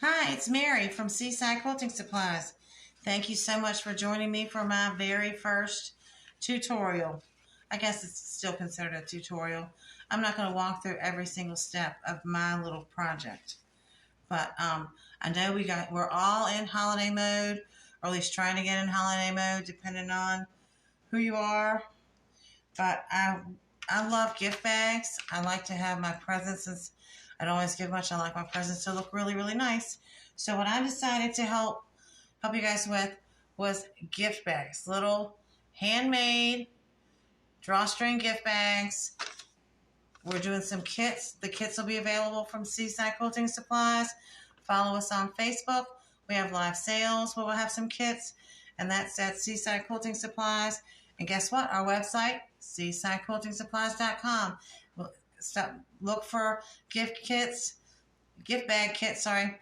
Hi, it's Mary from Seaside Quilting Supplies. Thank you so much for joining me for my very first tutorial. I guess it's still considered a tutorial. I'm not going to walk through every single step of my little project. But I know we're all in holiday mode, or at least trying to get in holiday mode, depending on who you are. But I love gift bags. I like to have my presents, since I don't always give much. I like my presents to look really, really nice. So what I decided to help you guys with was gift bags, little handmade drawstring gift bags. We're doing some kits. The kits will be available from Seaside Quilting Supplies. Follow us on Facebook. We have live sales where we'll have some kits, and that's at Seaside Quilting Supplies. And guess what? Our website, seasidequiltingsupplies.com. Look for gift bag kits, sorry.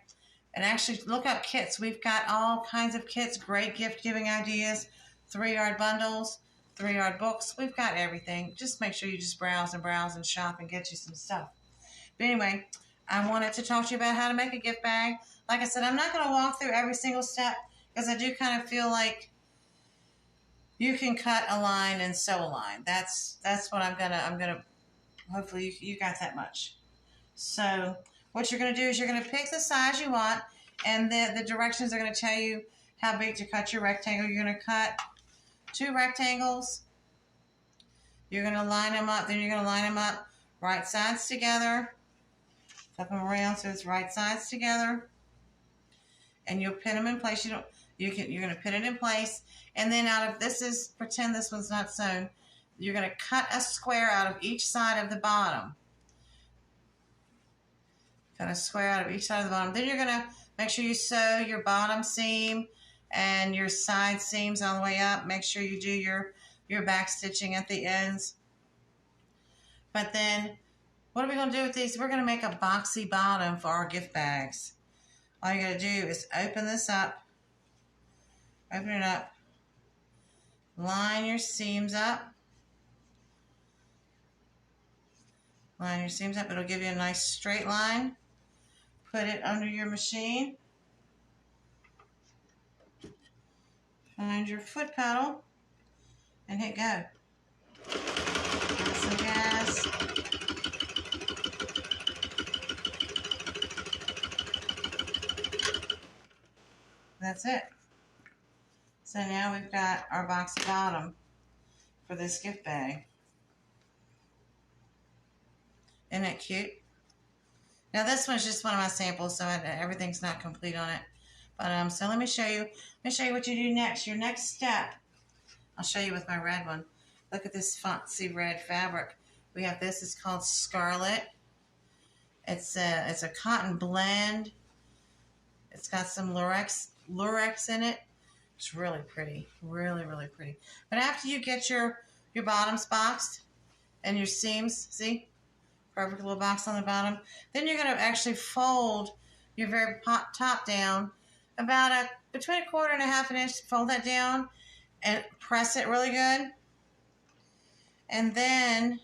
And actually look up kits. We've got all kinds of kits, great gift giving ideas, 3-yard bundles, 3-yard books. We've got everything. Just make sure you just browse and shop and get you some stuff. But anyway, I wanted to talk to you about how to make a gift bag. Like I said, I'm not going to walk through every single step because I do kind of feel like you can cut a line and sew a line. That's what I'm gonna hopefully you got that much. So what you're going to do is you're going to pick the size you want, and the directions are going to tell you how big to cut your rectangle. You're going to cut 2 rectangles. You're going to line them up. Then you're going to line them up right sides together. Flip them around so it's right sides together. And you'll pin them in place. You're going to pin it in place. And then pretend this one's not sewn. You're going to cut a square out of each side of the bottom. Cut a square out of each side of the bottom. Then you're going to make sure you sew your bottom seam and your side seams all the way up. Make sure you do your back stitching at the ends. But then, what are we going to do with these? We're going to make a boxy bottom for our gift bags. All you got to do is open this up. Open it up. Line your seams up. Line your seams up. It'll give you a nice straight line. Put it under your machine. Find your foot pedal and hit go. Give some gas. That's it. So now we've got our boxy bottom for this gift bag. Isn't that cute? Now this one's just one of my samples, so everything's not complete on it. But so let me show you. Let me show you what you do next. Your next step. I'll show you with my red one. Look at this fancy red fabric. We have this. It's called Scarlet. It's a cotton blend. It's got some lurex in it. It's really pretty. Really, really pretty. But after you get your bottoms boxed and your seams, see? Perfect little box on the bottom. Then you're going to actually fold your very top down about between 1/4 and 1/2 inch. Fold that down and press it really good. And then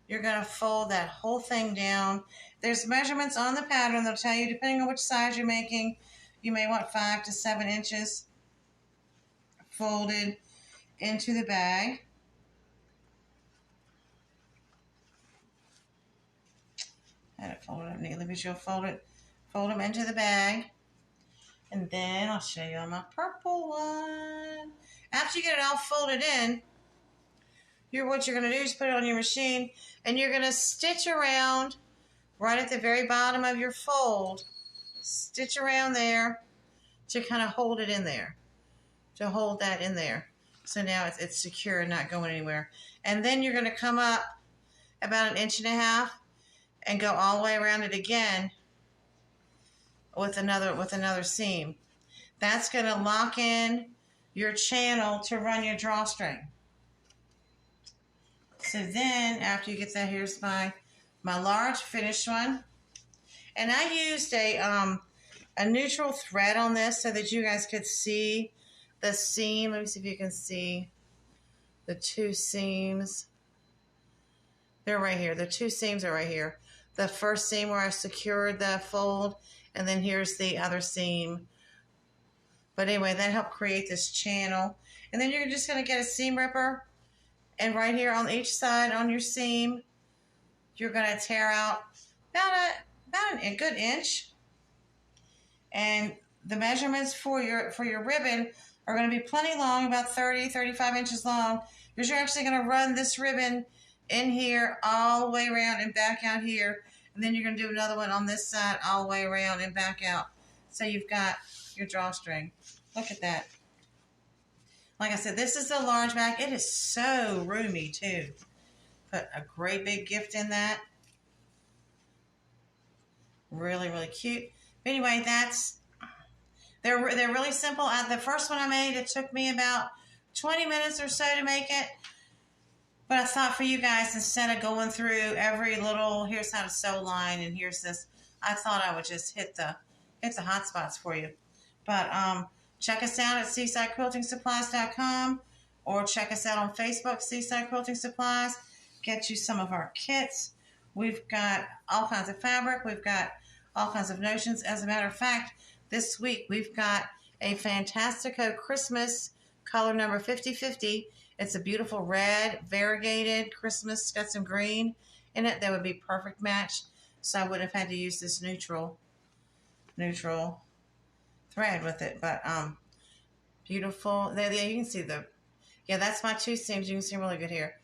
you're going to fold that whole thing down. There's measurements on the pattern. They'll tell you, depending on which size you're making, you may want 5 to 7 inches folded into the bag. I had it folded up neatly, but you'll fold them into the bag. And then I'll show you on my purple one. After you get it all folded in, what you're going to do is put it on your machine, and you're going to stitch around right at the very bottom of your fold. Stitch around there to kind of hold it in there, to hold that in there. So now it's secure and not going anywhere. And then you're going to come up about 1.5 inches and go all the way around it again with another seam. That's going to lock in your channel to run your drawstring. So then, after you get that, here's my large finished one. And I used a neutral thread on this so that you guys could see the seam. Let me see if you can see the 2 seams. They're right here. The 2 seams are right here. The first seam where I secured the fold, And then here's the other seam. But anyway, that helped create this channel. And then you're just going to get a seam ripper. And right here on each side on your seam, you're going to tear out about a good inch. And the measurements for your ribbon are going to be plenty long, about 35 inches long, because you're actually going to run this ribbon in here all the way around and back out here. And then you're going to do another one on this side all the way around and back out. So you've got your drawstring. Look at that. Like I said, this is a large bag. It is so roomy too. Put a great big gift in that. Really, really cute. But anyway, they're really simple. The first one I made, it took me about 20 minutes or so to make it. But I thought for you guys, instead of going through every little, here's how to sew line and here's this, I thought I would just hit the hot spots for you. But check us out at SeasideQuiltingSupplies.com or check us out on Facebook, Seaside Quilting Supplies. Get you some of our kits. We've got all kinds of fabric. We've got all kinds of notions. As a matter of fact, this week we've got a Fantastico Christmas color number 5050. It's a beautiful red, variegated Christmas. It's got some green in it. That would be a perfect match. So I would have had to use this neutral thread with it. But beautiful. There you can see that's my two seams. You can see really good here.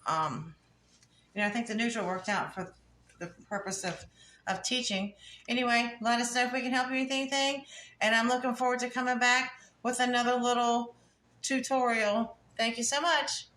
I think the neutral worked out for the purpose of teaching. Anyway, let us know if we can help you with anything. And I'm looking forward to coming back with another little tutorial. Thank you so much.